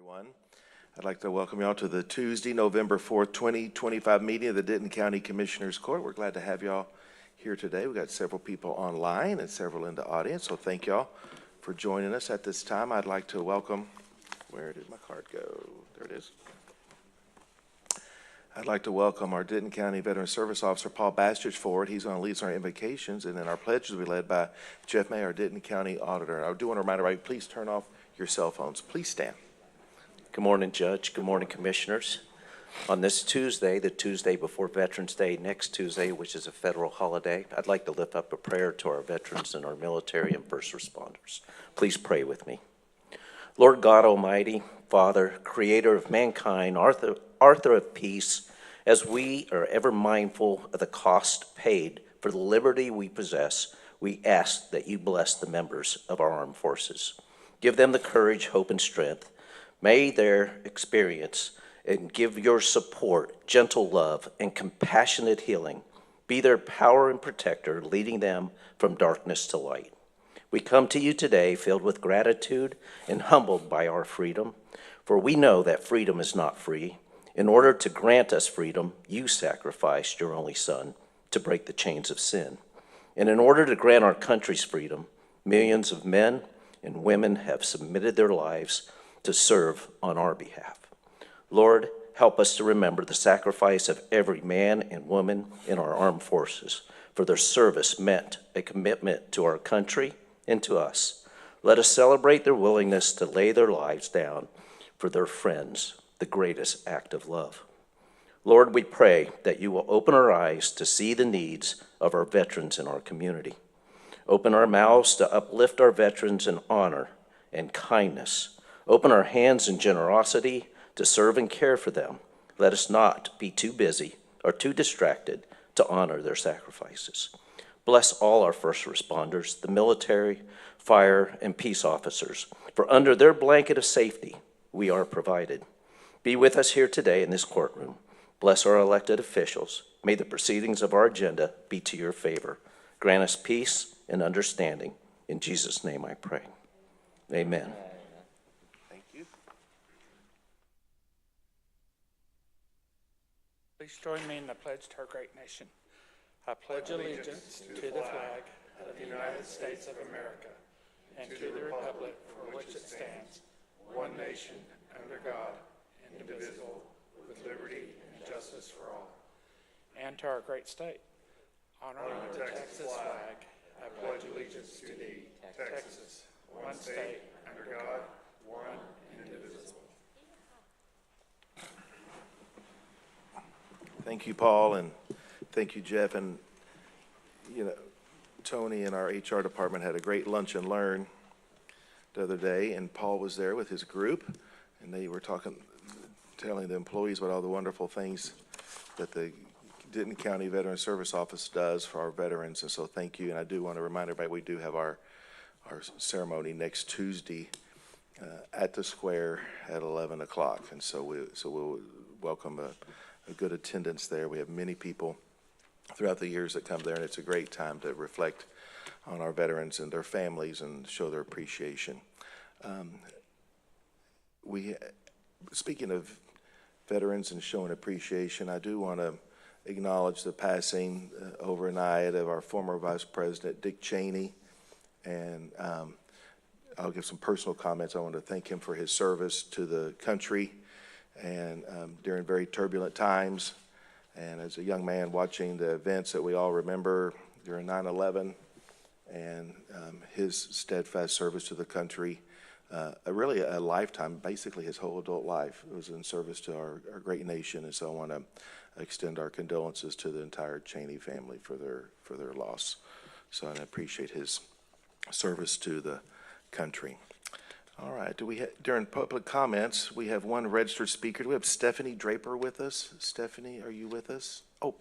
everyone. I'd like to welcome you all to the Tuesday, November 4th, 2025 meeting of the Denton County Commissioners Court. We're glad to have y'all here today. We've got several people online and several in the audience, so thank y'all for joining us at this time. I'd like to welcome, where did my card go? There it is. I'd like to welcome our Denton County Veteran Service Officer, Paul Bastich, forward. He's going to lead our invocations, and then our pledges will be led by Jeff May, our Denton County Auditor. I do want to remind everybody, please turn off your cell phones. Please stand. Good morning, Judge. Good morning, Commissioners. On this Tuesday, the Tuesday before Veterans Day, next Tuesday, which is a federal holiday, I'd like to lift up a prayer to our veterans and our military and first responders. Please pray with me. Lord God Almighty, Father, Creator of mankind, Author of peace, as we are ever mindful of the cost paid for the liberty we possess, we ask that you bless the members of our armed forces. Give them the courage, hope, and strength. May their experience and give your support, gentle love, and compassionate healing be their power and protector, leading them from darkness to light. We come to you today filled with gratitude and humbled by our freedom, for we know that freedom is not free. In order to grant us freedom, you sacrificed your only Son to break the chains of sin. And in order to grant our country's freedom, millions of men and women have submitted their lives to serve on our behalf. Lord, help us to remember the sacrifice of every man and woman in our armed forces, for their service meant a commitment to our country and to us. Let us celebrate their willingness to lay their lives down for their friends, the greatest act of love. Lord, we pray that you will open our eyes to see the needs of our veterans in our community. Open our mouths to uplift our veterans in honor and kindness. Open our hands in generosity to serve and care for them. Let us not be too busy or too distracted to honor their sacrifices. Bless all our first responders, the military, fire, and peace officers, for under their blanket of safety, we are provided. Be with us here today in this courtroom. Bless our elected officials. May the proceedings of our agenda be to your favor. Grant us peace and understanding. In Jesus' name I pray. Amen. Thank you. Please join me in the pledge to our great nation. I pledge allegiance to the flag of the United States of America and to the republic for which it stands, one nation, under God, indivisible, with liberty and justice for all. And to our great state. Honor the Texas flag. I pledge allegiance to thee, Texas, one state, under God, one indivisible. Thank you, Paul, and thank you, Jeff. And, you know, Tony and our HR department had a great lunch and learn the other day, and Paul was there with his group, and they were telling the employees about all the wonderful things that the Denton County Veteran Service Office does for our veterans, and so thank you. And I do want to remind everybody we do have our ceremony next Tuesday at the square at 11 o'clock, and so we'll welcome a good attendance there. We have many people throughout the years that come there, and it's a great time to reflect on our veterans and their families and show their appreciation. Speaking of veterans and showing appreciation, I do want to acknowledge the passing overnight of our former Vice President, Dick Cheney, and I'll give some personal comments. I want to thank him for his service to the country and during very turbulent times, and as a young man watching the events that we all remember during 9/11 and his steadfast service to the country, really a lifetime, basically his whole adult life was in service to our great nation, and so I want to extend our condolences to the entire Cheney family for their loss. So I appreciate his service to the country. All right, during public comments, we have one registered speaker. Do we have Stephanie Draper with us? Stephanie, are you with us? Oh,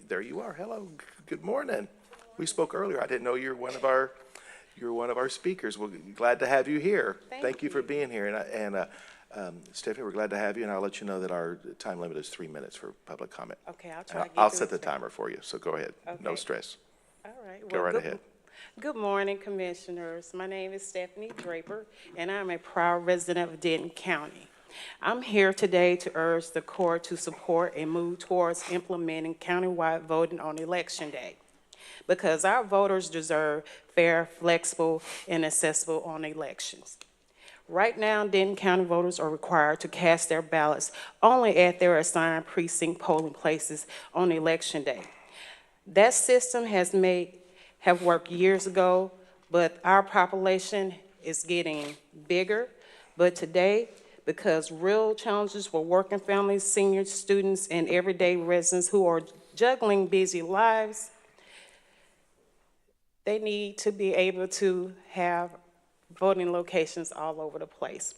there you are. Hello, good morning. We spoke earlier. I didn't know you're one of our speakers. We're glad to have you here. Thank you for being here. And Stephanie, we're glad to have you, and I'll let you know that our time limit is 3 minutes for public comment. Okay, I'll try to get I'll through set the it fast. timer for you, so go ahead. Okay. No stress. All right. Go right ahead. Good morning, Commissioners. My name is Stephanie Draper, and I'm a proud resident of Denton County. I'm here today to urge the court to support and move towards implementing countywide voting on Election Day, because our voters deserve fair, flexible, and accessible on elections. Right now, Denton County voters are required to cast their ballots only at their assigned precinct polling places on Election Day. That system have worked years ago, but our population is getting bigger. But today, because real challenges for working families, seniors, students, and everyday residents who are juggling busy lives, they need to be able to have voting locations all over the place.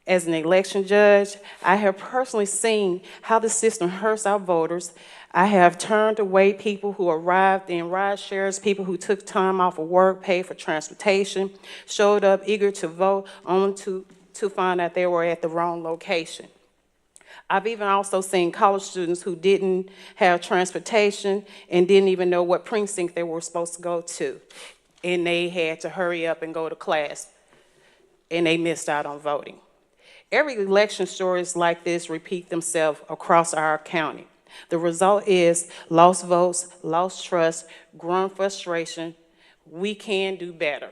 As an election judge, I have personally seen how the system hurts our voters. I have turned away people who arrived in ride shares, people who took time off of work, paid for transportation, showed up eager to vote, only to find out they were at the wrong location. I've even also seen college students who didn't have transportation and didn't even know what precinct they were supposed to go to. And they had to hurry up and go to class, and they missed out on voting. Every election stories like this repeat themselves across our county. The result is lost votes, lost trust, growing frustration. We can do better.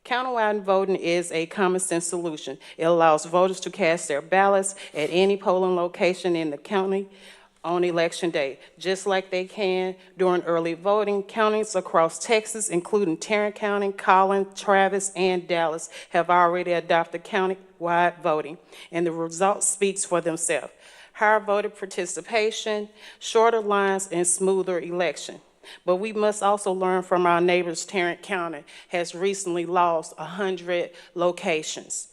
Countywide voting is a common sense solution. It allows voters to cast their ballots at any polling location in the county on Election Day, just like they can during early voting. Counties across Texas, including Tarrant County, Collin, Travis, and Dallas, have already adopted countywide voting, and the results speaks for themselves. Higher voter participation, shorter lines, and smoother election. But we must also learn from our neighbors. Tarrant County has recently lost 100 locations,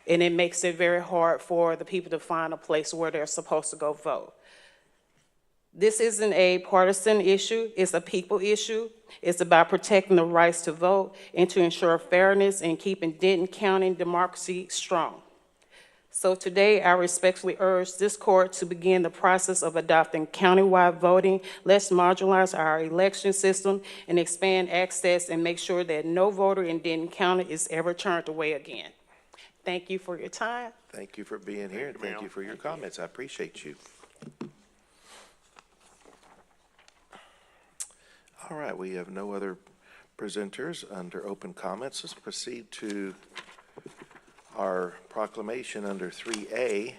and it makes it very hard for the people to find a place where they're supposed to go vote. This isn't a partisan issue, it's a people issue. It's about protecting the rights to vote and to ensure fairness and keeping Denton County democracy strong. So today, I respectfully urge this court to begin the process of adopting countywide voting. Let's marginalize our election system and expand access and make sure that no voter in Denton County is ever turned away again. Thank you for your time. Thank you for being here, and thank you for your comments. I appreciate you. All right, we have no other presenters under open comments. Let's proceed to our proclamation under 3A.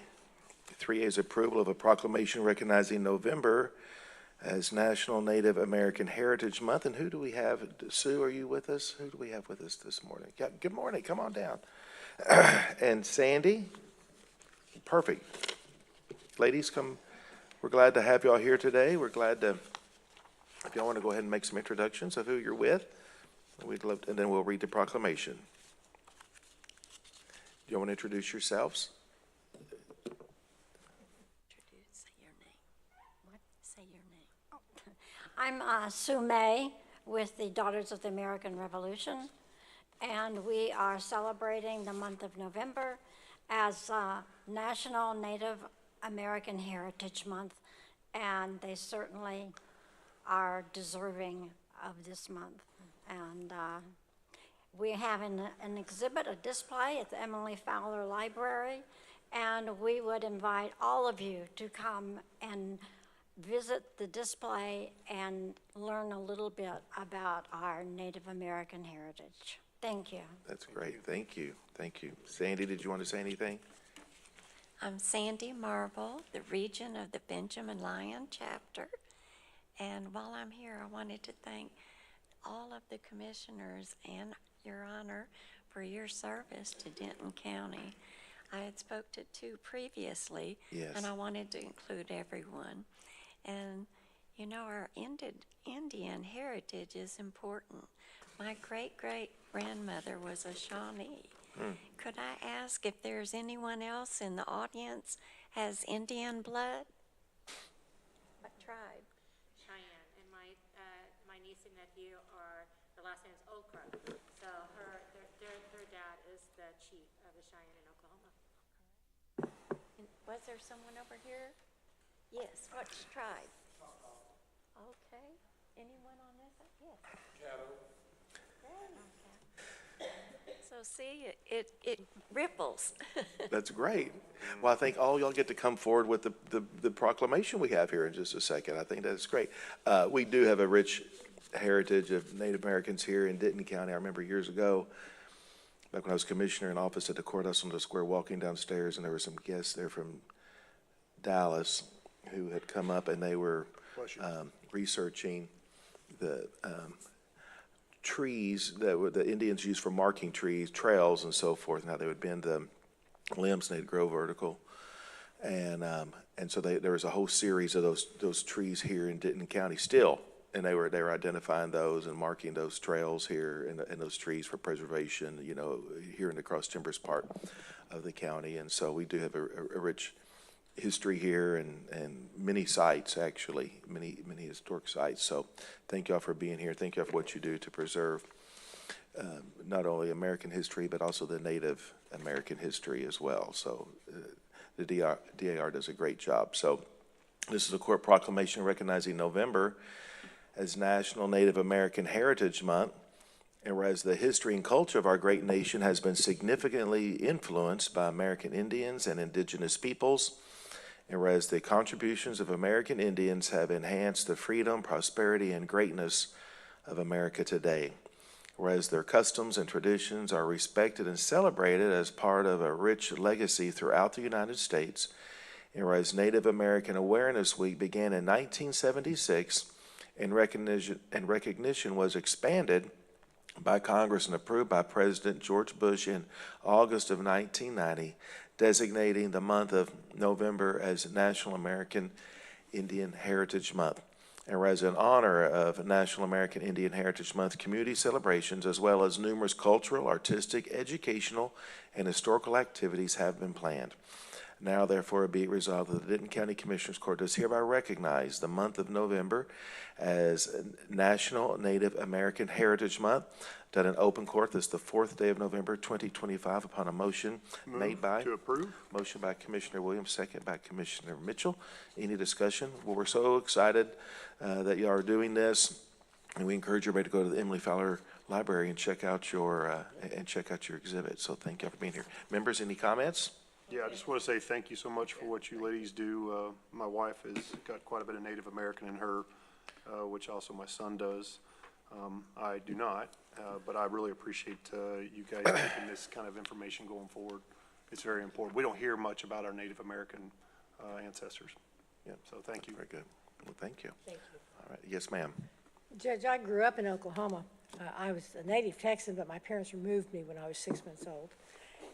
3A is approval of a proclamation recognizing November as National Native American Heritage Month. And who do we have? Sue, are you with us? Who do we have with us this morning? Yeah, good morning. Come on down. And Sandy? Perfect. Ladies, come. We're glad to have y'all here today. We're glad to, if y'all want to go ahead and make some introductions of who you're with, we'd love to, and then we'll read the proclamation. Do you want to introduce yourselves? Say your name. What? Say your name. I'm Sue May with the Daughters of the American Revolution, and we are celebrating the month of November as National Native American Heritage Month, and they certainly are deserving of this month. And we have an exhibit, a display at the Emily Fowler Library, and we would invite all of you to come and visit the display and learn a little bit about our Native American heritage. Thank you. That's great. Thank you. Thank you. Sandy, did you want to say anything? I'm Sandy Marble, the Regent of the Benjamin Lyon chapter. And while I'm here, I wanted to thank all of the commissioners and Your Honor for your service to Denton County. I had spoke to two previously, Yes. and I wanted to include everyone. And you know, our Indian heritage is important. My great-great-grandmother was a Shawnee. Could I ask if there's anyone else in the audience has Indian blood? What tribe? Cheyenne, and my niece and nephew are, the last name is Okra. So their dad is the chief of the Cheyenne in Oklahoma. And was there someone over here? Yes, which tribe? Okay, anyone on this side? Yes. Caddo. So see, it ripples. That's great. Well, I think all y'all get to come forward with the proclamation we have here in just a second. I think that's great. We do have a rich heritage of Native Americans here in Denton County. I remember years ago, back when I was commissioner in office at the courthouse on the square, walking downstairs, and there were some guests there from Dallas who had come up, and they were researching the trees that the Indians used for marking trees, trails, and so forth, and how they would bend the limbs and they'd grow vertical. And so there was a whole series of those trees here in Denton County still, and they were identifying those and marking those trails here and those trees for preservation, you know, here in the Cross Timbers part of the county. And so we do have a rich history here and many sites, actually, many historic sites. So thank y'all for being here. Thank y'all for what you do to preserve not only American history, but also the Native American history as well. So the DAR does a great job. So this is a court proclamation recognizing November as National Native American Heritage Month. And whereas the history and culture of our great nation has been significantly influenced by American Indians and indigenous peoples, and whereas the contributions of American Indians have enhanced the freedom, prosperity, and greatness of America today, whereas their customs and traditions are respected and celebrated as part of a rich legacy throughout the United States, and whereas Native American Awareness Week began in 1976 and recognition was expanded by Congress and approved by President George Bush in August of 1990, designating the month of November as National American Indian Heritage Month. And as in honor of National American Indian Heritage Month, community celebrations, as well as numerous cultural, artistic, educational, and historical activities have been planned. Now, therefore, be it resolved that the Denton County Commissioners Court does hereby recognize the month of November as National Native American Heritage Month, done in open court this the 4th day of November, 2025, upon a motion made by. To approve. Motion by Commissioner Williams, second by Commissioner Mitchell. Any discussion? Well, we're so excited that you are doing this, and we encourage everybody to go to the Emily Fowler Library and check out your exhibit. So thank you for being here. Members, any comments? Yeah, I just want to say thank you so much for what you ladies do. My wife has got quite a bit of Native American in her, which also my son does. I do not, but I really appreciate you guys taking this kind of information going forward. It's very important. We don't hear much about our Native American ancestors. Yeah. So thank you. Very good. Well, thank you. Thank you. All right. Yes, ma'am. Judge, I grew up in Oklahoma. I was a native Texan, but my parents removed me when I was 6 months old.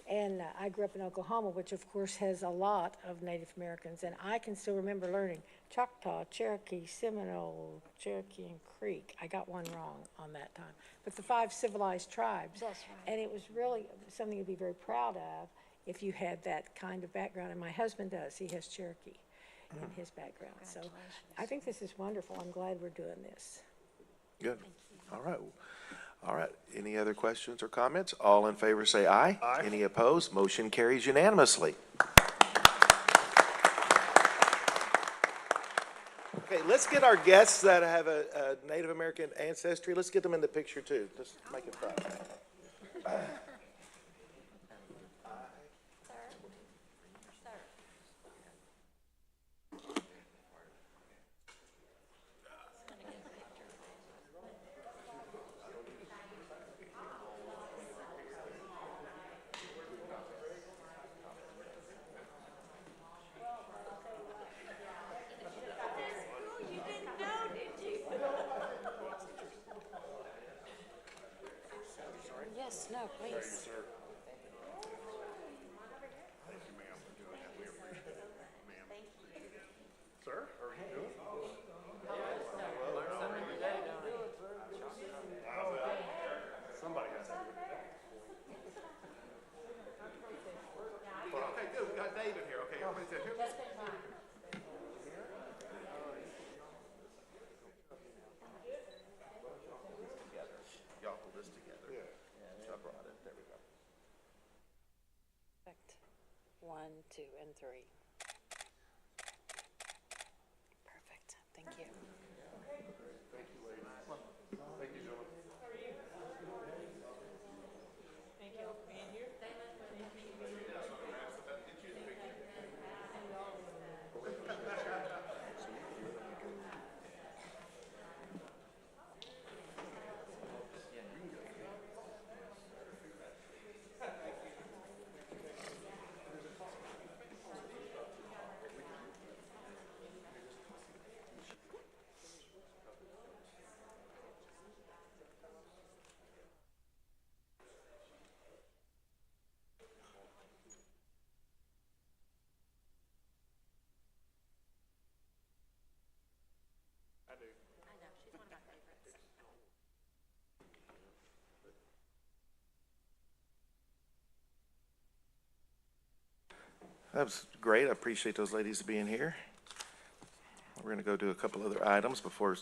And I grew up in Oklahoma, which of course has a lot of Native Americans. And I can still remember learning Choctaw, Cherokee, Seminole, Cherokee, and Creek. I got one wrong on that time. But the 5 civilized tribes. That's right. And it was really something to be very proud of if you had that kind of background. And my husband does. He has Cherokee in his background. So I think this is wonderful. I'm glad we're doing this. Good. All right. All right. Any other questions or comments? All in favor say aye. Aye. Any opposed? Motion carries unanimously. Okay, let's get our guests that have a Native American ancestry. Let's get them in the picture too. Let's make it fun. Yes, no, please. Sir, how are you doing? Somebody has to do it. Okay, good. We got David here. Okay, everybody's here. Y'all hold this together. Yeah. I brought it. There we go. Perfect. 1, 2, and 3. Perfect. Thank you. Thank you, ladies. Thank you, gentlemen. Thank you. That was great. I appreciate those ladies being here. We're going to go do a couple other items before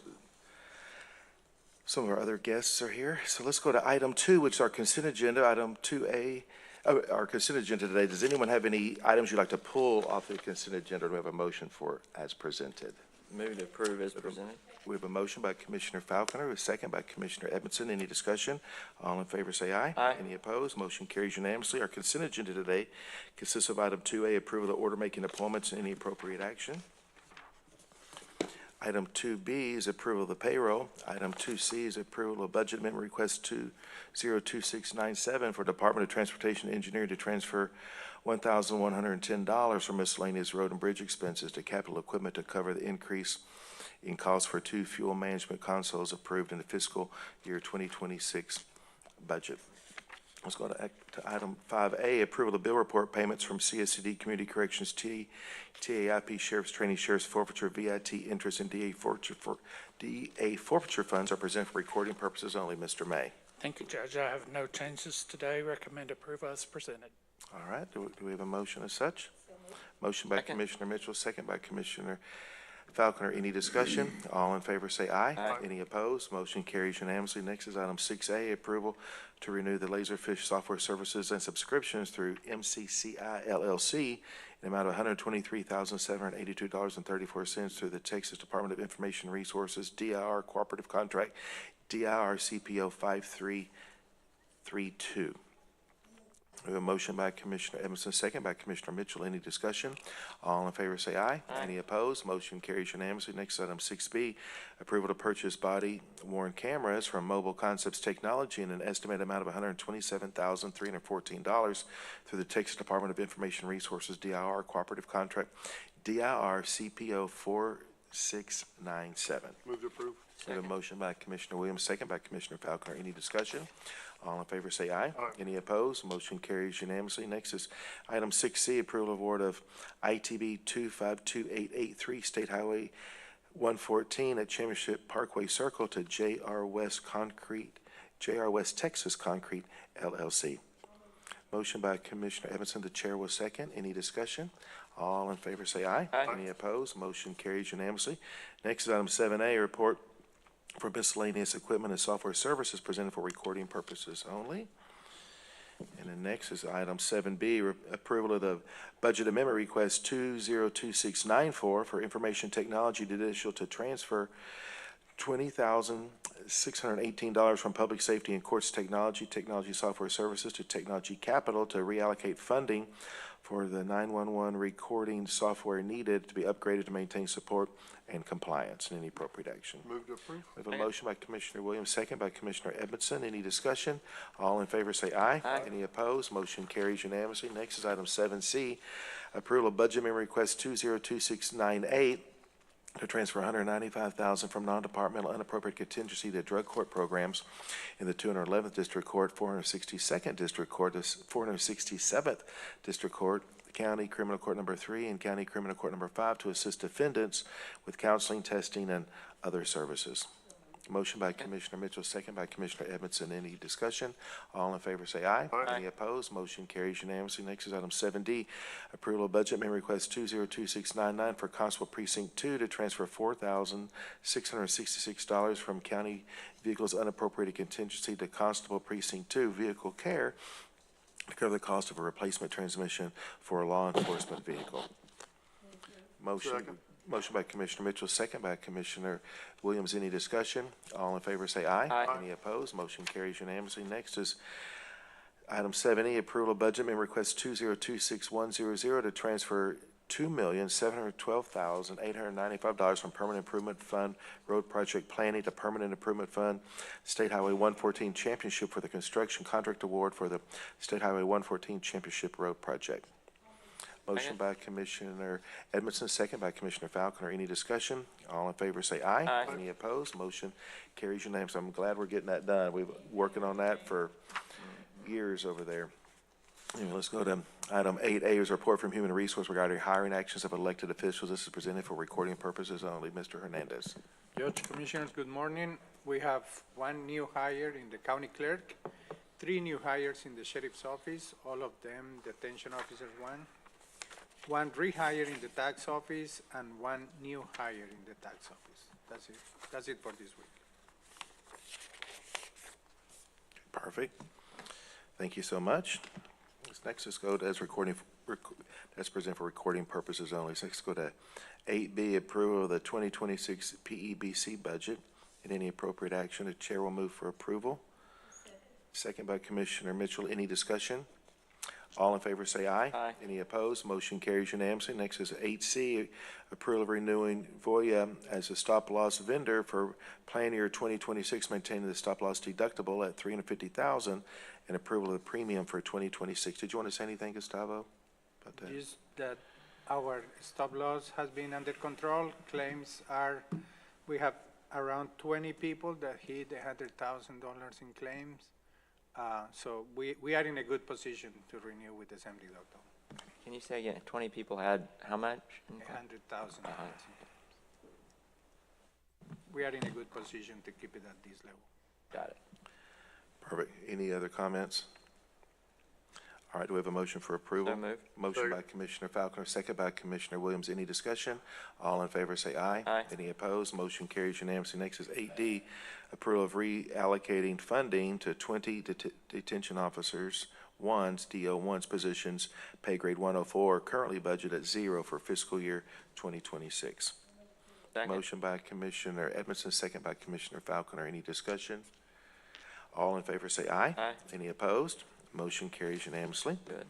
some of our other guests are here. So let's go to item 2, which is our consent agenda, item 2A. Our consent agenda today. Does anyone have any items you'd like to pull off the consent agenda? Do we have a motion for as presented? Move to approve as presented. We have a motion by Commissioner Falconer, a second by Commissioner Edmondson. Any discussion? All in favor say aye. Aye. Any opposed? Motion carries unanimously. Our consent agenda today consists of item 2A, approval of the order making appointments and any appropriate action. Item 2B is approval of the payroll. Item 2C is approval of budget amendment request 202697 for Department of Transportation Engineering to transfer $1,110 from miscellaneous road and bridge expenses to capital equipment to cover the increase in costs for 2 fuel management consoles approved in the fiscal year 2026 budget. Let's go to item 5A, approval of bill report payments from CSCD, Community Corrections, TAIP, Sheriff's Training, Sheriff's Forfeiture, VIT interest, and DA forfeiture funds are presented for recording purposes only. Mr. May. Thank you, Judge. I have no changes today. Recommend approval as presented. All right, do we have a motion as such? Motion by Second. Commissioner Mitchell, second by Commissioner Falconer. Any discussion? All in favor say aye. Aye. Any opposed? Motion carries unanimously. Next is item 6A, approval to renew the Laserfish software services and subscriptions through MCCI LLC in the amount of $123,782.34 through the Texas Department of Information Resources, DIR Cooperative Contract, DIR CPO 5332. We have a motion by Commissioner Edmondson, second by Commissioner Mitchell. Any discussion? All in favor say aye. Aye. Any opposed? Motion carries unanimously. Next, item 6B, approval to purchase body-worn cameras from Mobile Concepts Technology in an estimated amount of $127,314 through the Texas Department of Information Resources, DIR Cooperative Contract, DIR CPO 4697. Move to approve. We have a motion by Commissioner Williams, second by Commissioner Falconer. Any discussion? All in favor say aye. Aye. Any opposed? Motion carries unanimously. Next is item 6C, approval of award of ITB 252883 State Highway 114 at Championship Parkway Circle to JR West Texas Concrete LLC. Motion by Commissioner Edmondson. The chair will second. Any discussion? All in favor say aye. Aye. Any opposed? Motion carries unanimously. Next is item 7A, report for miscellaneous equipment and software services presented for recording purposes only. And then next is item 7B, approval of the budget amendment request 202694 for information technology judicial to transfer $20,618 from public safety and courts technology software services to technology capital to reallocate funding for the 911 recording software needed to be upgraded to maintain support and compliance and any appropriate action. Move to approve. We have a motion by Commissioner Williams, second by Commissioner Edmondson. Any discussion? All in favor say aye. Aye. Any opposed? Motion carries unanimously. Next is item 7C, approval of budget amendment request 202698 to transfer $195,000 from non-departmental unappropriated contingency to drug court programs in the 211th District Court, 462nd District Court, 467th District Court, County Criminal Court Number 3, and County Criminal Court Number 5 to assist defendants with counseling, testing, and other services. Motion by Commissioner Mitchell, second by Commissioner Edmondson. Any discussion? All in favor say aye. Aye. Any opposed? Motion carries unanimously. Next is item 7D, approval of budget amendment request 202699 for Constable Precinct 2 to transfer $4,666 from county vehicles unappropriated contingency to Constable Precinct 2 vehicle care to cover the cost of a replacement transmission for a law enforcement vehicle. Second. Motion by Commissioner Mitchell, second by Commissioner Williams. Any discussion? All in favor say aye. Aye. Any opposed? Motion carries unanimously. Next is item 7E, approval of budget amendment request 202610 to transfer $2,712,895 from Permanent Improvement Fund Road Project Planning to Permanent Improvement Fund State Highway 114 Championship for the construction contract award for the State Highway 114 Championship Road Project. Motion by Commissioner Edmondson, second by Commissioner Falconer. Any discussion? All in favor say aye. Aye. Any opposed? Motion carries unanimously. I'm glad we're getting that done. We've been working on that for years over there. Anyway, let's go to item 8A, is a report from Human Resource regarding hiring actions of elected officials. This is presented for recording purposes only. Mr. Hernandez. Judge, Commissioners, good morning. We have one new hire in the county clerk, 3 new hires in the sheriff's office, all of them detention officers 1. one rehire in the tax office and one new hire in the tax office. That's it. That's it for this week. Perfect. Thank you so much. Next, let's go to, as present for recording purposes only. So let's go to 8B, approval of the 2026 PEBC budget and any appropriate action. The chair will move for approval. Second by Commissioner Mitchell. Any discussion? All in favor say aye. Aye. Any opposed? Motion carries unanimously. Next is 8C, approval of renewing Voya as a stop-loss vendor for plan year 2026, maintaining the stop-loss deductible at $350,000 and approval of the premium for 2026. Did you want to say anything, Gustavo, about that? Just that our stop loss has been under control. Claims are, we have around 20 people that hit $100,000 in claims. So we are in a good position to renew with the same deductible. Can you say again, 20 people had how much? $100,000. We are in a good position to keep it at this level. Got it. Perfect. Any other comments? All right, do we have a motion for approval? So moved. Motion by Commissioner Falconer, second by Commissioner Williams. Any discussion? All in favor say aye. Aye. Any opposed? Motion carries unanimously. Next is 8D, approval of reallocating funding to 20 detention officers, DO1's positions, pay grade 104, currently budgeted at 0 for fiscal year 2026. Second. Motion by Commissioner Edmondson, second by Commissioner Falconer. Any discussion? All in favor say aye. Aye. Any opposed? Motion carries unanimously. Good.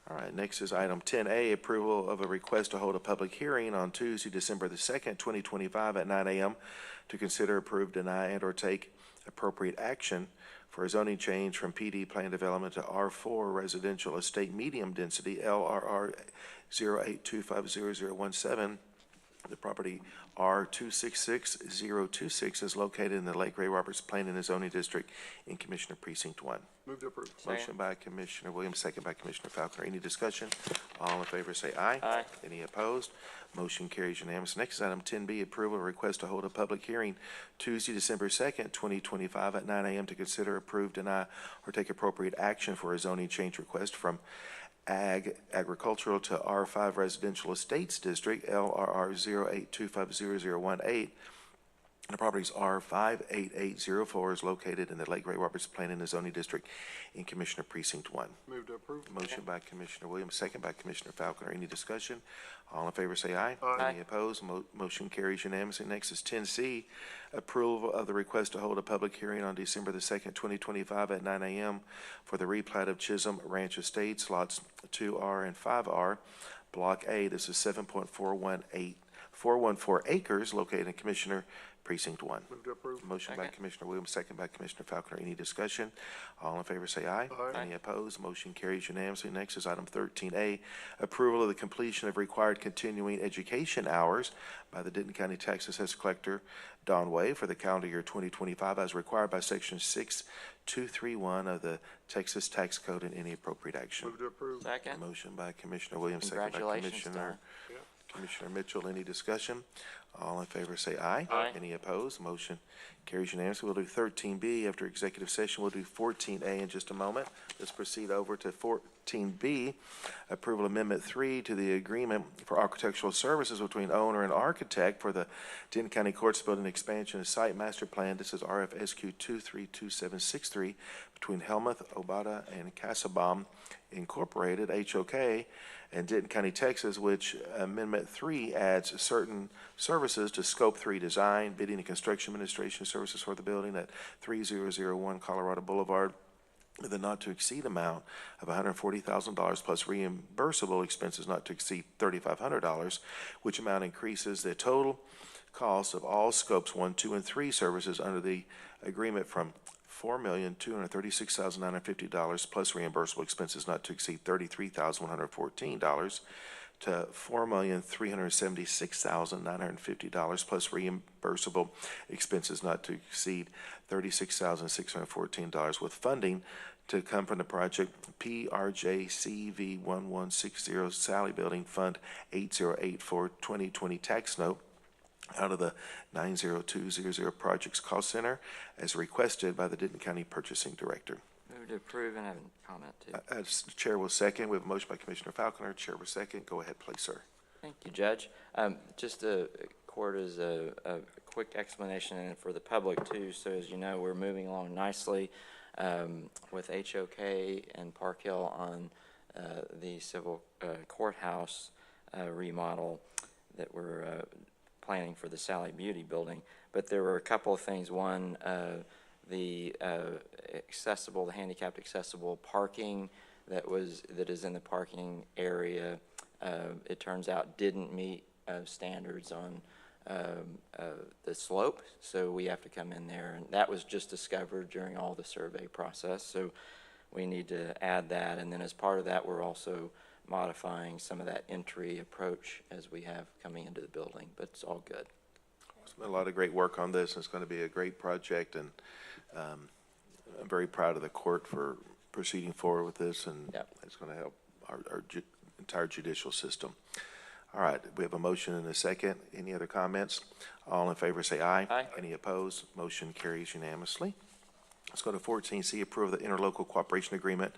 All right, next is item 10A, approval of a request to hold a public hearing on Tuesday, December the 2nd, 2025 at 9 a.m. to consider, approve, deny, and/or take appropriate action for a zoning change from PD plan development to R4 residential estate medium density, LRR 082500017. The property R266026 is located in the Lake Ray Roberts Planning and Zoning District in Commissioner Precinct 1. Move to approve. Motion by Commissioner Williams, second by Commissioner Falconer. Any discussion? All in favor say aye. Aye. Any opposed? Motion carries unanimous. Next is item 10B, approval of request to hold a public hearing Tuesday, December 2nd, 2025 at 9 a.m. to consider, approve, deny, or take appropriate action for a zoning change request from agricultural to R5 residential estates district, LRR 082500018. The property's R58804 is located in the Lake Ray Roberts Planning and Zoning District in Commissioner Precinct 1. Move to approve. Motion by Commissioner Williams, second by Commissioner Falconer. Any discussion? All in favor say aye. Aye. Any opposed? Motion carries unanimously. Next is 10C, approval of the request to hold a public hearing on December the 2nd, 2025 at 9 a.m. for the replat of Chisholm Ranch Estates, lots 2R and 5R, Block A. This is 7.414 acres located in Commissioner Precinct 1. Move to approve. Motion by Second. Commissioner Williams, second by Commissioner Falconer. Any discussion? All in favor say aye. Aye. Any opposed? Motion carries unanimously. Next is item 13A, approval of the completion of required continuing education hours by the Denton County Tax Assessor Collector Don Way for the calendar year 2025 as required by Section 6231 of the Texas Tax Code, and any appropriate action. Move to approve. Second. Motion by Commissioner Williams, second by Congratulations, Commissioner Don. Commissioner Mitchell. Any discussion? All in favor say aye. Aye. Any opposed? Motion carries unanimously. We'll do 13B after executive session. We'll do 14A in just a moment. Let's proceed over to 14B, approval amendment 3 to the agreement for architectural services between owner and architect for the Denton County Courts Building Expansion and Site Master Plan. This is RFSQ 232763 between Helmuth, Obata, and Casabom Incorporated, HOK, and Denton County, Texas, which Amendment 3 adds certain services to Scope 3 design, bidding, and construction administration services for the building at 3001 Colorado Boulevard with a not-to-exceed amount of $140,000 plus reimbursable expenses not to exceed $3,500, which amount increases the total cost of all Scopes 1, 2, and 3 services under the agreement from $4,236,950 plus reimbursable expenses not to exceed $33,114 to $4,376,950 plus reimbursable expenses not to exceed $36,614, with funding to come from the project PRJCV 1160 Sally Building Fund 8084 2020 tax note out of the 90200 Projects Cost Center as requested by the Denton County Purchasing Director. Move Move to approve and have a comment too. As the chair will second, we have a motion by Commissioner Falconer, chair will second. Go ahead, please, sir. Thank you, Judge. Just to court as a quick explanation and for the public too, so as you know, we're moving along nicely with HOK and Park Hill on the civil courthouse remodel that we're planning for the Sally Beauty building. But there were a couple of things. One, the handicapped accessible parking that is in the parking area, it turns out didn't meet standards on the slope, so we have to come in there, and that was just discovered during all the survey process, so we need to add that. And then as part of that, we're also modifying some of that entry approach as we have coming into the building, but it's all good. There's been a lot of great work on this, and it's going to be a great project, and I'm very proud of the court for proceeding forward with this, and Yep. it's going to help our entire judicial system. All right, we have a motion and a second. Any other comments? All in favor say aye. Aye. Any opposed? Motion carries unanimously. Let's go to 14C, approve the interlocal cooperation agreement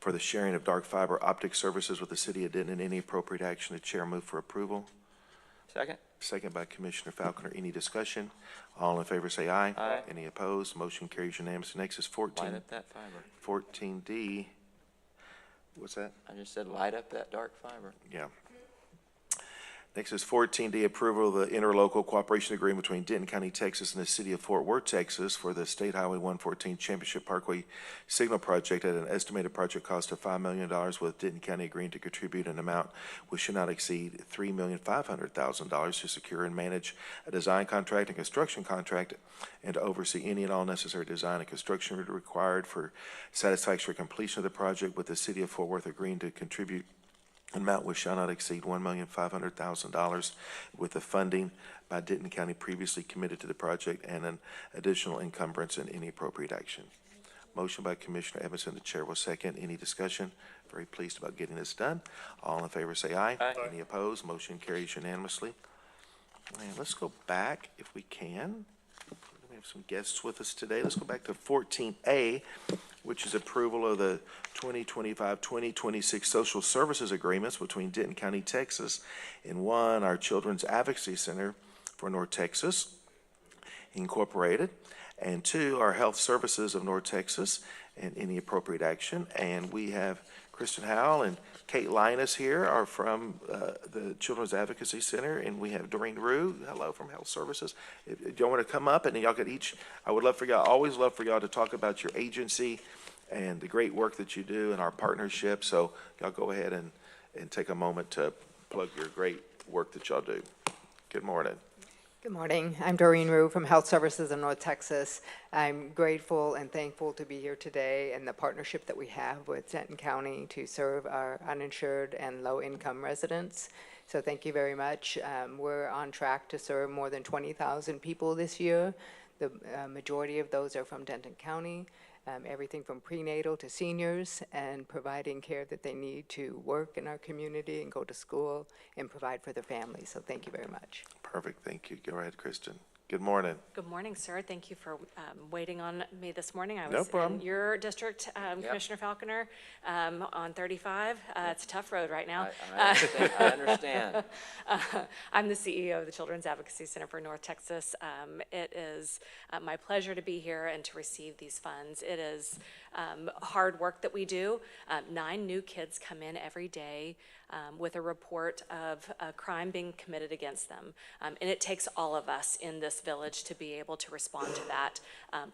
for the sharing of dark fiber optic services with the city of Denton. Any appropriate action, the chair move for approval. Second? Second by Commissioner Falconer. Any discussion? All in favor say aye. Aye. Any opposed? Motion carries unanimously. Next is 14. Light up that fiber. 14D. What's that? I just said light up that dark fiber. Yeah. Next is 14D, approval of the interlocal cooperation agreement between Denton County, Texas and the city of Fort Worth, Texas for the State Highway 114 Championship Parkway Signal Project at an estimated project cost of $5 million, with Denton County agreeing to contribute an amount which should not exceed $3,500,000 to secure and manage a design contract and construction contract and to oversee any and all necessary design and construction required for satisfactory completion of the project, with the city of Fort Worth agreeing to contribute an amount which shall not exceed $1,500,000, with the funding by Denton County previously committed to the project and an additional encumbrance in any appropriate action. Motion by Commissioner Edmondson. The chair will second. Any discussion? Very pleased about getting this done. All in favor say aye. Aye. Any opposed? Motion carries unanimously. And let's go back, if we can. We have some guests with us today. Let's go back to 14A, which is approval of the 2025-2026 social services agreements between Denton County, Texas, and one, our Children's Advocacy Center for North Texas, Incorporated, and two, our Health Services of North Texas, and any appropriate action. And we have Kristen Howell and Kate Linus here are from the Children's Advocacy Center, and we have Doreen Rue, hello, from Health Services. If y'all want to come up, and then y'all could each, I would love for y'all, always love for y'all to talk about your agency and the great work that you do and our partnership. So y'all go ahead and take a moment to plug your great work that y'all do. Good morning. Good morning. I'm Doreen Rue from Health Services in North Texas. I'm grateful and thankful to be here today and the partnership that we have with Denton County to serve our uninsured and low-income residents. So thank you very much. We're on track to serve more than 20,000 people this year. The majority of those are from Denton County. Everything from prenatal to seniors, and providing care that they need to work in our community and go to school and provide for their families. So thank you very much. Perfect, thank you. Go ahead, Kristen. Good morning. Good morning, sir. Thank you for waiting on me this morning. I No was problem. in your district, Commissioner Falconer, on 35. It's a tough road right now. I understand. I'm the CEO of the Children's Advocacy Center for North Texas. It is my pleasure to be here and to receive these funds. It is hard work that we do. 9 new kids come in every day with a report of a crime being committed against them. And it takes all of us in this village to be able to respond to that.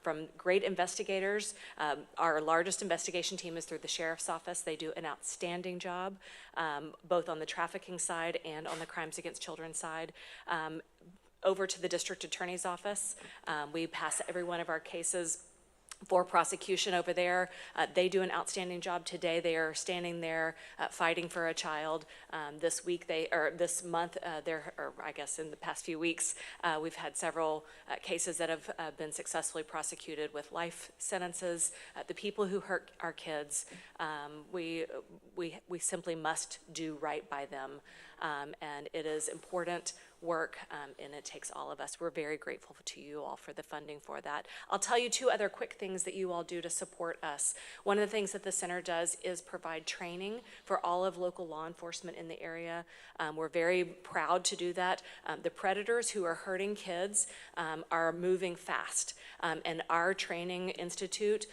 From great investigators, our largest investigation team is through the Sheriff's Office. They do an outstanding job, both on the trafficking side and on the crimes against children side. Over to the District Attorney's Office, we pass every one of our cases for prosecution over there. They do an outstanding job today. They are standing there fighting for a child. This week, this month, or I guess in the past few weeks, we've had several cases that have been successfully prosecuted with life sentences. The people who hurt our kids, we simply must do right by them. And it is important work, and it takes all of us. We're very grateful to you all for the funding for that. I'll tell you two other quick things that you all do to support us. One of the things that the center does is provide training for all of local law enforcement in the area. We're very proud to do that. The predators who are hurting kids are moving fast, and our training institute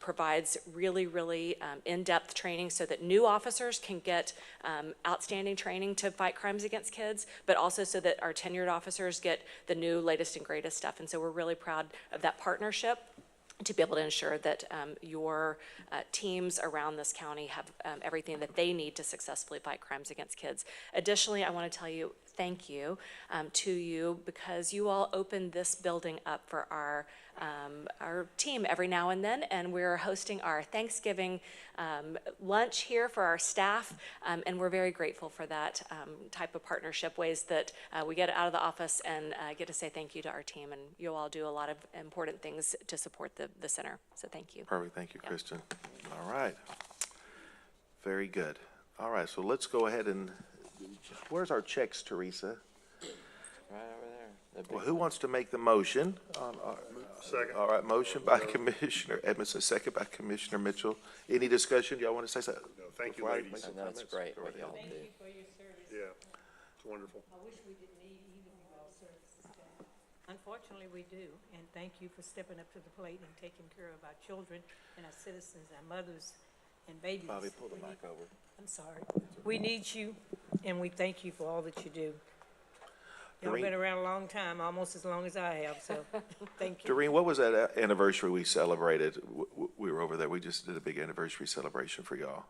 provides really in-depth training so that new officers can get outstanding training to fight crimes against kids, but also so that our tenured officers get the new latest and greatest stuff. And so we're really proud of that partnership to be able to ensure that your teams around this county have everything that they need to successfully fight crimes against kids. Additionally, I want to tell you thank you to you, because you all open this building up for our team every now and then, and we're hosting our Thanksgiving lunch here for our staff, and we're very grateful for that type of partnership, ways that we get out of the office and get to say thank you to our team, and you all do a lot of important things to support the center, so thank you. Perfect. Thank you, Kristen. All right. Very good. All right, so let's go ahead and, where's our checks, Teresa? Right over there. Well, who wants to make the motion? Second. All right, motion by Commissioner Edmondson, second by Commissioner Mitchell. Any discussion? Y'all want to say something? No, thank you, Before I ladies. make some No, that's comments? great Go what ahead. y'all do. for your service. Yeah, it's wonderful. I wish we didn't need either of y'all's services. Unfortunately, we do, and thank you for stepping up to the plate and taking care of our children and our citizens, our mothers and babies. Bobby, pull the mic over. I'm sorry. We need you, and we thank you for all that you do. Y'all Doreen? been around a long time, almost as long as I have, so thank you. Doreen, what was that anniversary we celebrated? We were over there. We just did a big anniversary celebration for y'all.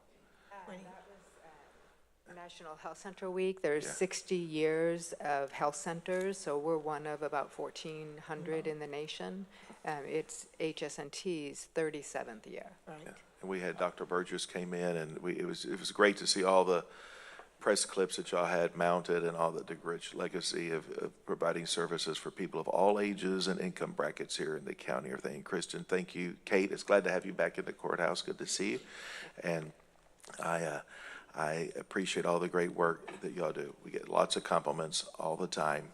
National Health Center Week. There's Yeah. 60 years of health centers, so we're one of about 1,400 in the nation. It's HSNT's 37th year. Right. And we had Dr. Burgess came in, and it was great to see all the press clips that y'all had mounted and all the rich legacy of providing services for people of all ages and income brackets here in the county. Everything. Kristen, thank you. Kate, it's glad to have you back in the courthouse. Good to see you. And I appreciate all the great work that y'all do. We get lots of compliments all the time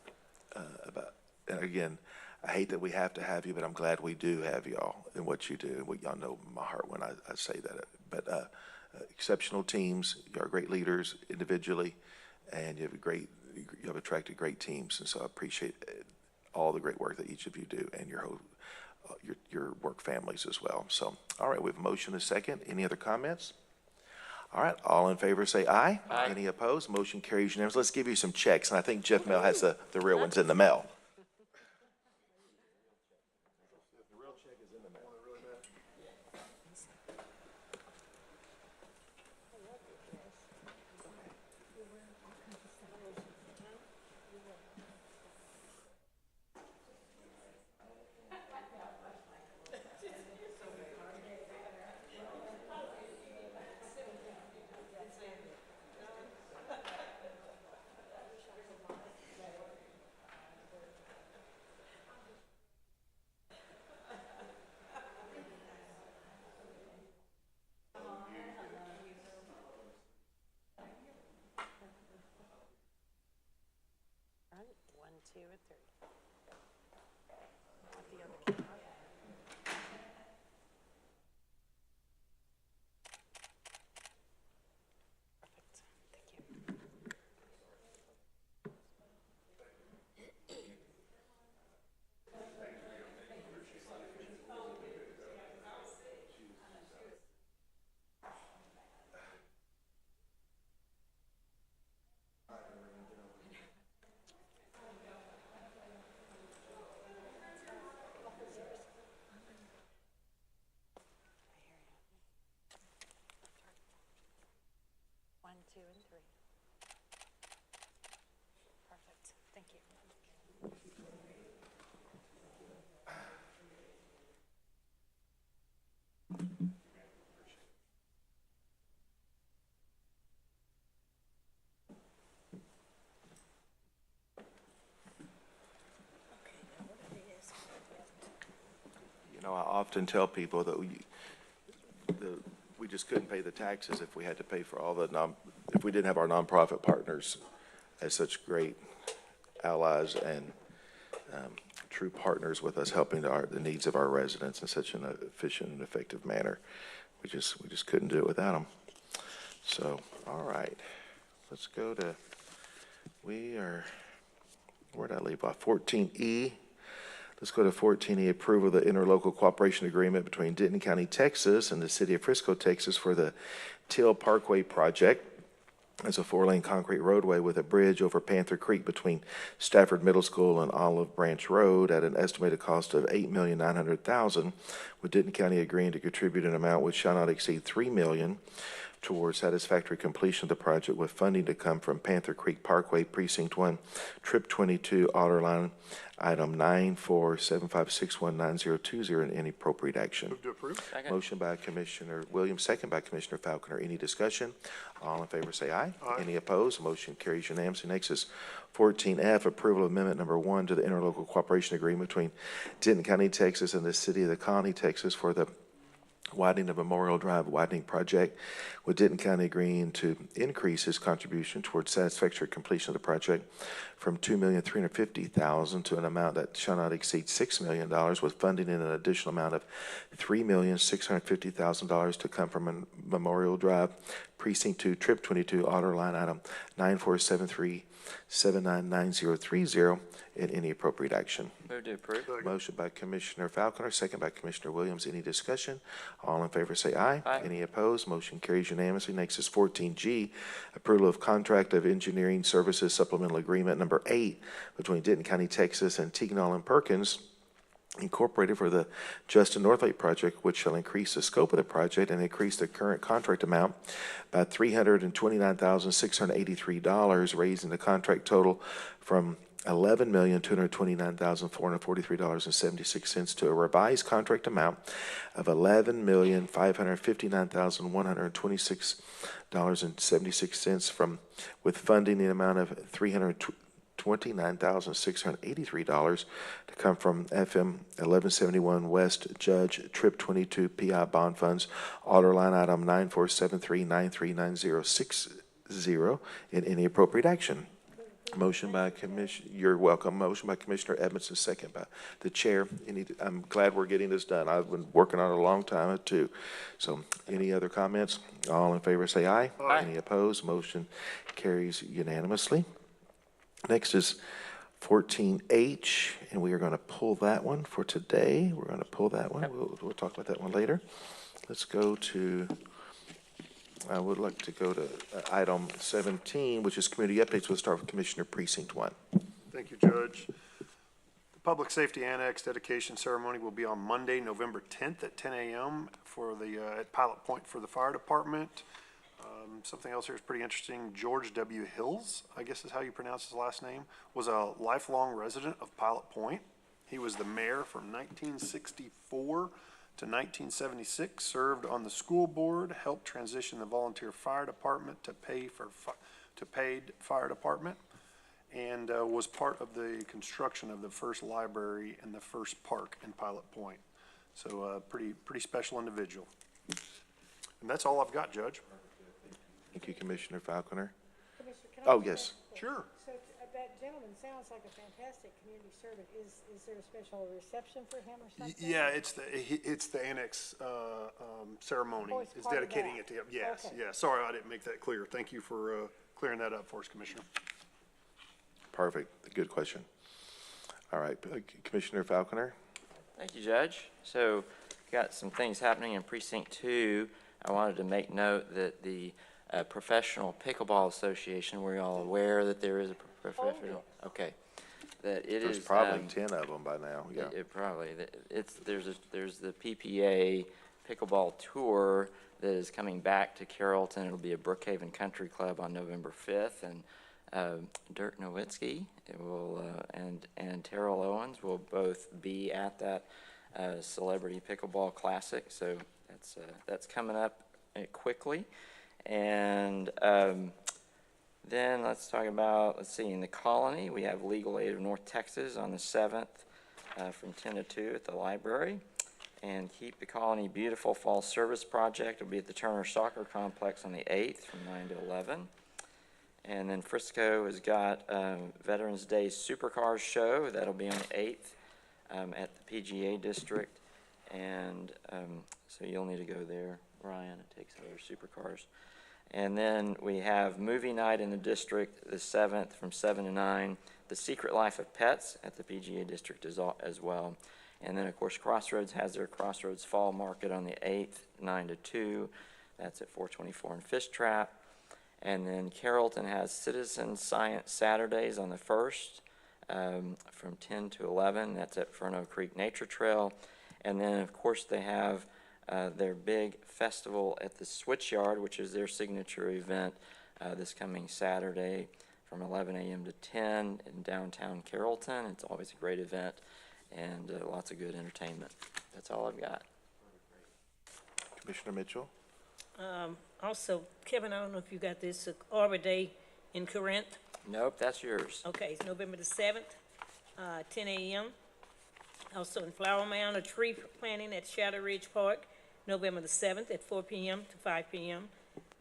and again, I hate that we have to have you, but I'm glad we do have y'all and what you do. Y'all know my heart when I say that. But exceptional teams, you are great leaders individually, and you have attracted great teams. And so I appreciate all the great work that each of you do and your whole your work families as well. So, all right, we have a motion and a second. Any other comments? All right, all in favor say aye. Aye. Any opposed? Motion carries unanimously. Let's give you some checks, and I think Jeff Mel has the real ones in the mail. One, two, and three. The other camera. Perfect. Thank you. One, two, and three. Perfect. Thank you. You know, I often tell people that we just couldn't pay the taxes if we had to pay for all if we didn't have our nonprofit partners as such great allies and true partners with us, helping the needs of our residents in such an efficient and effective manner. We just couldn't do it without them. So, all right, let's go to, where'd I leave off? 14E. Let's go to 14E, approval of the interlocal cooperation agreement between Denton County, Texas and the city of Frisco, Texas for the Teal Parkway project. It's a 4-lane concrete roadway with a bridge over Panther Creek between Stafford Middle School and Olive Branch Road at an estimated cost of $8,900,000, with Denton County agreeing to contribute an amount which shall not exceed $3 million towards satisfactory completion of the project, with funding to come from Panther Creek Parkway Precinct 1, Trip 22, Order Line, item 94756190020, and any appropriate action. Move to approve. Second. Motion by Commissioner Williams, second by Commissioner Falconer. Any discussion? All in favor say aye. Aye. Any opposed? Motion carries unanimously. Next is 14F, approval of amendment number 1 to the interlocal cooperation agreement between Denton County, Texas and the city of the Colony, Texas for the widening of Memorial Drive widening project, with Denton County agreeing to increase his contribution towards satisfactory completion of the project from $2,350,000 to an amount that shall not exceed $6 million, with funding in an additional amount of $3,650,000 to come from Memorial Drive, Precinct 2, Trip 22, Order Line item 94737999030, and any appropriate action. Move to approve. Motion by Commissioner Falconer, second by Commissioner Williams. Any discussion? All in favor say aye. Aye. Any opposed? Motion carries unanimously. Next is 14G, approval of contract of engineering services supplemental agreement number 8 between Denton County, Texas and Tignall and Perkins Incorporated for the Justin Northlake project, which shall increase the scope of the project and increase the current contract amount by $329,683, raising the contract total from $11,229,443.76 to a revised contract amount of $11,559,126.76 with funding in the amount of $329,683 to come from FM 1171 West Judge Trip 22 PI Bond Funds, Order Line item 94739399060, in any appropriate action. Motion by Commissioner, you're welcome. Motion by Commissioner Edmondson, second by the chair. I'm glad we're getting this done. I've been working on it a long time too. So any other comments? All in favor say aye. Aye. Any opposed? Motion carries unanimously. Next is 14H, and we are going to pull that one for today. We're going to pull that one. We'll talk about that one later. Let's go to, I would like to go to item 17, which is community updates. We'll start with Commissioner Precinct 1. Thank you, Judge. The Public Safety Annex dedication ceremony will be on Monday, November 10th at 10 a.m. for the, at Pilot Point for the fire department. Something else here is pretty interesting. George W. Hills, I guess is how you pronounce his last name, was a lifelong resident of Pilot Point. He was the mayor from 1964 to 1976, served on the school board, helped transition the volunteer fire department to paid fire department, and was part of the construction of the first library and the first park in Pilot Point. So pretty special individual. And that's all I've got, Judge. Thank you, Commissioner Falconer. Commissioner, can I Oh, ask yes. a question? Sure. So that gentleman sounds like a fantastic community servant. Is there a special reception for him or something? Yeah, it's the annex ceremony. Oh, it's It's part of dedicating that. it to him. Yes, Okay. yes. Sorry, I didn't make that clear. Thank you for clearing that up for us, Commissioner. Perfect. Good question. All right, Commissioner Falconer. Thank you, Judge. So, got some things happening in Precinct 2. I wanted to make note that the Professional Pickleball Association, were you all aware that there is a professional? Okay. That it There's is, probably 10 of them by now, yeah. It probably, there's the PPA Pickleball Tour that is coming back to Carrollton. It'll be at Brookhaven Country Club on November 5th, and Dirk Nowitzki will, and Terrell Owens will both be at that Celebrity Pickleball Classic. So that's coming up quickly. And then let's talk about, let's see, in the Colony, we have Legal Aid of North Texas on the 7th from 10 to 2 at the library. And Keep the Colony Beautiful Fall Service Project will be at the Turner Soccer Complex on the 8th from 9 to 11. And then Frisco has got Veterans Day Supercars Show. That'll be on the 8th at the PGA District. And so you'll need to go there, Ryan. It takes other supercars. And then we have movie night in the district the 7th from 7 to 9. The Secret Life of Pets at the PGA District as well. And then, of course, Crossroads has their Crossroads Fall Market on the 8th, 9 to 2. That's at 424 and Fish Trap. And then Carrollton has Citizen Science Saturdays on the 1st from 10 to 11. That's at Ferno Creek Nature Trail. And then, of course, they have their big festival at the Switchyard, which is their signature event this coming Saturday from 11 a.m. to 10 in downtown Carrollton. It's always a great event and lots of good entertainment. That's all I've got. Commissioner Mitchell? Also, Kevin, I don't know if you got this, Arbor Day in Corinth. Nope, that's yours. Okay, it's November the 7th, 10 a.m. Also in Flower Mound, a tree planting at Shadow Ridge Park, November the 7th at 4 p.m. to 5 p.m.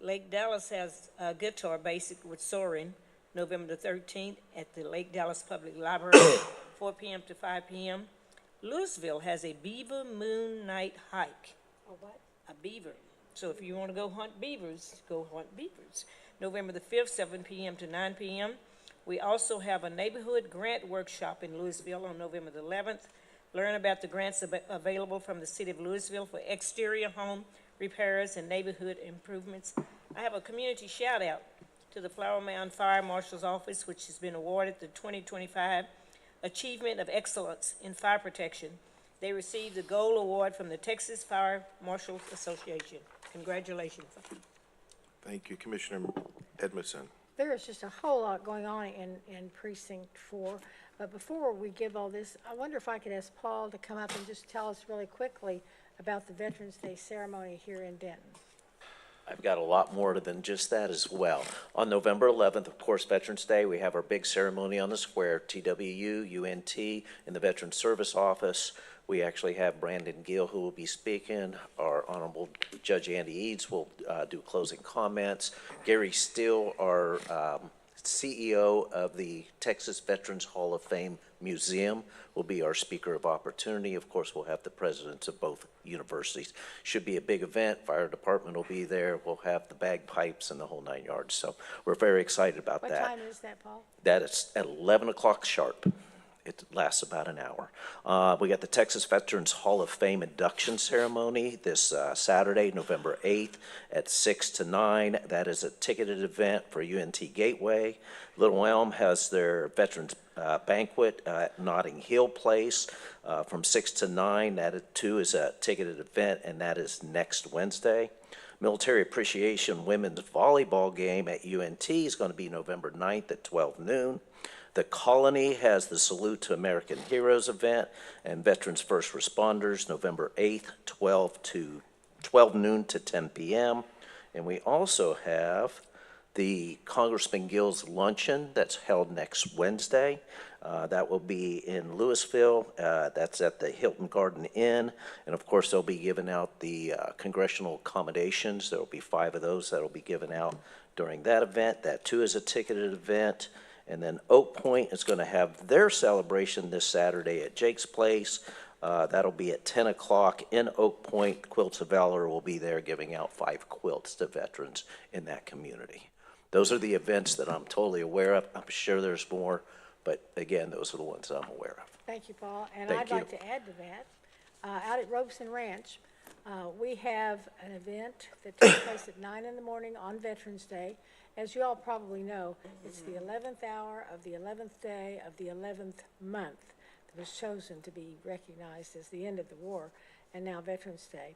Lake Dallas has a guitar basic with soaring, November the 13th at the Lake Dallas Public Library, 4 p.m. to 5 p.m. Louisville has a Beaver Moon Night Hike. A what? A beaver. So if you want to go hunt beavers, go hunt beavers. November the 5th, 7 p.m. to 9 p.m. We also have a neighborhood grant workshop in Louisville on November the 11th. Learn about the grants available from the city of Louisville for exterior home repairs and neighborhood improvements. I have a community shout out to the Flower Mound Fire Marshal's Office, which has been awarded the 2025 Achievement of Excellence in Fire Protection. They received the Gold Award from the Texas Fire Marshals Association. Congratulations. Thank you. Commissioner Edmondson? There is just a whole lot going on in Precinct 4. But before we give all this, I wonder if I could ask Paul to come up and just tell us really quickly about the Veterans Day ceremony here in Denton. I've got a lot more than just that as well. On November 11th, of course, Veterans Day, we have our big ceremony on the square, TWU, UNT, in the Veterans Service Office. We actually have Brandon Gill who will be speaking. Our Honorable Judge Andy Eads will do closing comments. Gary Steele, our CEO of the Texas Veterans Hall of Fame Museum, will be our speaker of opportunity. Of course, we'll have the presidents of both universities. Should be a big event. Fire department will be there. We'll have the bagpipes and the whole 9 yards. So we're very excited about that. What time is that, Paul? That is at 11 o'clock sharp. It lasts about an hour. We got the Texas Veterans Hall of Fame induction ceremony this Saturday, November 8th at 6 to 9. That is a ticketed event for UNT Gateway. Little Elm has their Veterans Banquet at Notting Hill Place from 6 to 9. That too is a ticketed event, and that is next Wednesday. Military Appreciation Women's Volleyball game at UNT is going to be November 9th at 12 noon. The Colony has the Salute to American Heroes event and Veterans First Responders, November 8th, 12 noon to 10 p.m. And we also have the Congressman Gill's Luncheon that's held next Wednesday. That will be in Louisville. That's at the Hilton Garden Inn. And of course, they'll be giving out the congressional accommodations. There will be 5 of those that will be given out during that event. That too is a ticketed event. And then Oak Point is going to have their celebration this Saturday at Jake's Place. That'll be at 10 o'clock in Oak Point. Quilts of Valor will be there giving out 5 quilts to veterans in that community. Those are the events that I'm totally aware of. I'm sure there's more, but again, those are the ones I'm aware of. Thank you, Paul. And Thank I'd like to add to that, out at Robeson Ranch, we have an event that takes place at 9 in the morning on Veterans Day. As you all probably know, it's the 11th hour of the 11th day of the 11th month that was chosen to be recognized as the end of the war, and now Veterans Day.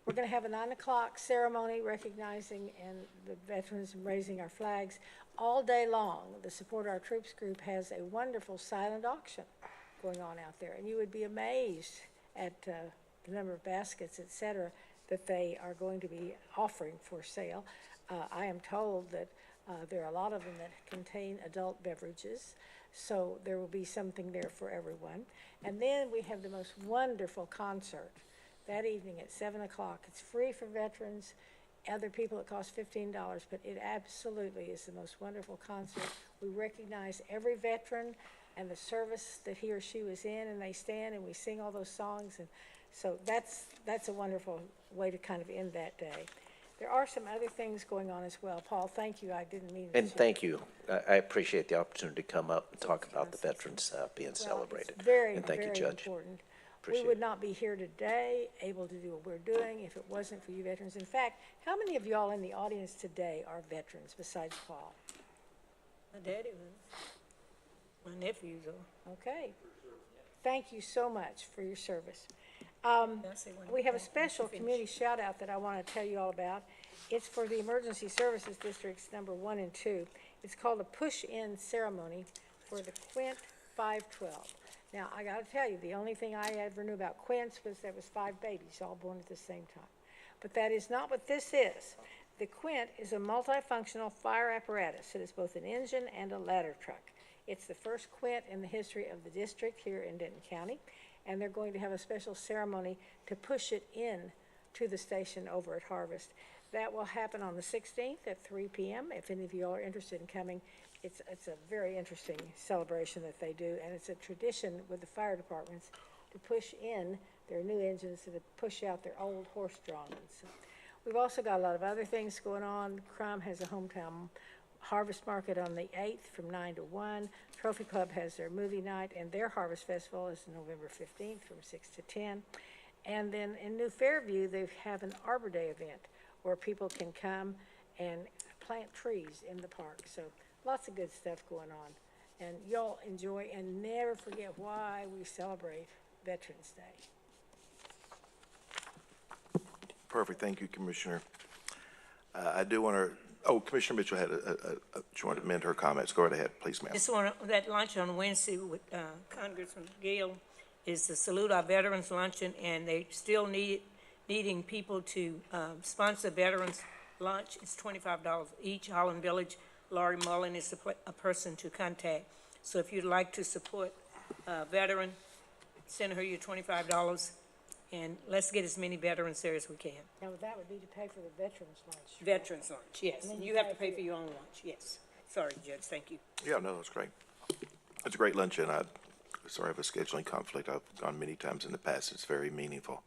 We're going to have a 9 o'clock ceremony recognizing and the veterans and raising our flags all day long. The Support Our Troops group has a wonderful silent auction going on out there, and you would be amazed at the number of baskets, et cetera, that they are going to be offering for sale. I am told that there are a lot of them that contain adult beverages, so there will be something there for everyone. And then we have the most wonderful concert that evening at 7 o'clock. It's free for veterans, Other people, it costs $15, but it absolutely is the most wonderful concert. We recognize every veteran and the service that he or she was in, and they stand and we sing all those songs, and so that's a wonderful way to kind of end that day. There are some other things going on as well. Paul, thank you. I didn't mean to. And thank you. I appreciate the opportunity to come up and talk about the veterans being celebrated. It's very, And thank you, very Judge. important. We Appreciate would it. not be here today, able to do what we're doing, if it wasn't for you veterans. In fact, how many of y'all in the audience today are veterans besides Paul? My daddy was. My nephews are. Okay. Thank you so much for your service. We have a special community shout out that I want to tell you all about. It's for the Emergency Services Districts number 1 and 2. It's called a push-in ceremony for the Quint 512. Now, I got to tell you, the only thing I ever knew about Quints was there was 5 babies all born at the same time. But that is not what this is. The Quint is a multifunctional fire apparatus. It is both an engine and a ladder truck. It's the first Quint in the history of the district here in Denton County, and they're going to have a special ceremony to push it in to the station over at Harvest. That will happen on the 16th at 3 p.m. If any of you are interested in coming, it's a very interesting celebration that they do, and it's a tradition with the fire departments to push in their new engines and to push out their old horse-drawn ones. We've also got a lot of other things going on. Crime has a hometown harvest market on the 8th from 9 to 1. Trophy Club has their movie night, and their harvest festival is November 15th from 6 to 10. And then in New Fairview, they have an Arbor Day event where people can come and plant trees in the park. So lots of good stuff going on. And y'all enjoy, and never forget why we celebrate Veterans Day. Perfect. Thank you, Commissioner. I do want to, oh, Commissioner Mitchell had she wanted to amend her comments. Go right ahead, please, ma'am. Just want that lunch on Wednesday with Congressman Gale is the Salute Our Veterans Luncheon, and they still needing people to sponsor veterans lunch. It's $25 each. Holland Village, Laurie Mullen is a person to contact. So if you'd like to support a veteran, send her your $25, and let's get as many veterans there as we can. Now, that would be to pay for the veterans lunch. Veterans lunch, yes. And then You have to pay for your own lunch, yes. Sorry, Judge, thank you. Yeah, no, that's great. It's a great luncheon. Sorry, I have a scheduling conflict. I've gone many times in the past. It's very meaningful.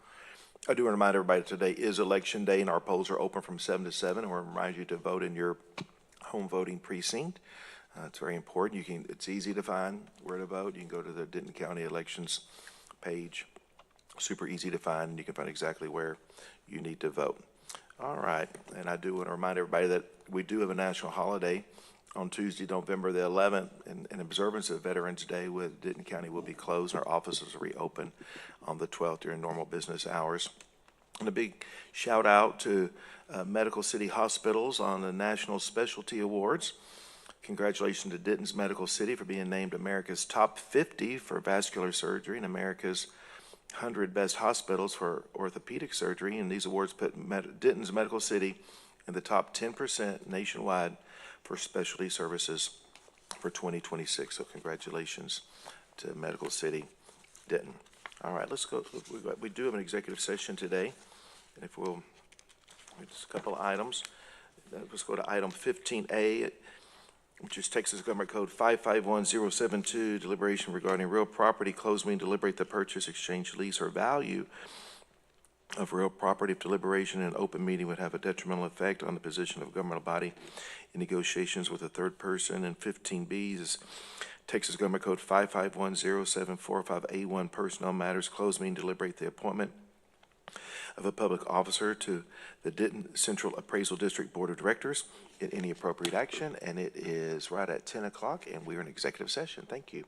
I do want to remind everybody today is Election Day, and our polls are open from 7 to 7. And we'll remind you to vote in your home voting precinct. It's very important. It's easy to find where to vote. You can go to the Denton County Elections page. Super easy to find. You can find exactly where you need to vote. All right. And I do want to remind everybody that we do have a national holiday on Tuesday, November the 11th, in observance of Veterans Day, with Denton County will be closed. Our offices will reopen on the 12th during normal business hours. And a big shout out to Medical City Hospitals on the National Specialty Awards. Congratulations to Denton's Medical City for being named America's Top 50 for vascular surgery and America's 100 Best Hospitals for orthopedic surgery. And these awards put Denton's Medical City in the top 10% nationwide for specialty services for 2026. So congratulations to Medical City Denton. All right, let's go. We do have an executive session today. And if we'll, just a couple of items. Let's go to item 15A, which is Texas Government Code 551072, deliberation regarding real property, closed meaning deliberate the purchase, exchange, lease, or value of real property. If deliberation in an open meeting would have a detrimental effect on the position of a governmental body in negotiations with a third person. And 15B is Texas Government Code 55107445A1, personnel matters, closed meaning deliberate the appointment of a public officer to the Denton Central Appraisal District Board of Directors in any appropriate action. And it is right at 10 o'clock, and we are in executive session. Thank you.